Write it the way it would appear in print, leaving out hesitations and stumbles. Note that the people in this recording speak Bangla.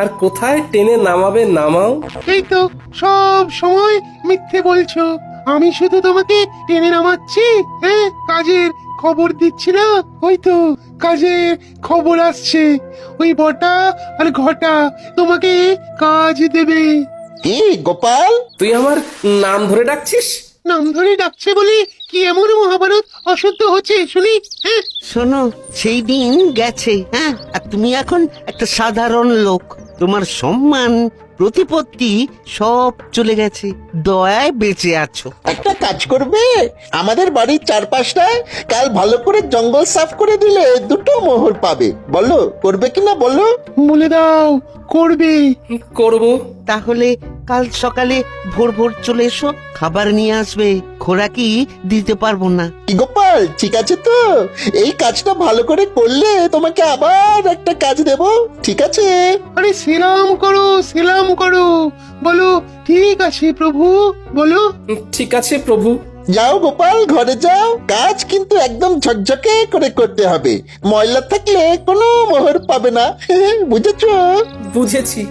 আর কোথায় টেনে নামাবে নামাও। এই তো সব সময় মিথ্যে বলছো। আমি শুধু তোমাকে টেনে নামাচ্ছি, হ্যাঁ, কাজের খবর দিচ্ছি না। ওই তো কাজের খবর আসছে, ওই বটা আর ঘটা তোমাকে কাজ দেবে। কি গোপাল? তুই আমার নাম ধরে ডাকছিস? নাম ধরে ডাকছে বলে কি এমন মহাভারত অশুদ্ধ হচ্ছে শুনি, হ্যাঁ? শোনো, সেই দিন গেছে, হ্যাঁ, আর তুমি এখন একটা সাধারণ লোক। তোমার সম্মান প্রতিপত্তি সব চলে গেছে, দয়ায় বেঁচে আছো। একটা কাজ করবে, আমাদের বাড়ির চারপাশটায় কাল ভালো করে জঙ্গল সাফ করে দিলে দুটো মোহর পাবে। বলো করবে কিনা বলো? বলে দাও করবে। করব। তাহলে কাল সকালে ভোর ভোর চলে এসো, খাবার নিয়ে আসবে, খোরাকি দিতে পারবো না। কি গোপাল, ঠিক আছে তো? এই কাজটা ভালো করে করলে তোমাকে আবার একটা কাজ দেব, ঠিক আছে? আরে সেলাম করো, সেলাম করো, বলো ঠিক আছে প্রভু, বলো। ঠিক আছে প্রভু। যাও গোপাল, ঘরে যাও। কাজ কিন্তু একদম ঝকঝকে করে করতে হবে, ময়লা থাকলে কোনো মোহর পাবে না। বুঝেছো? বুঝেছি।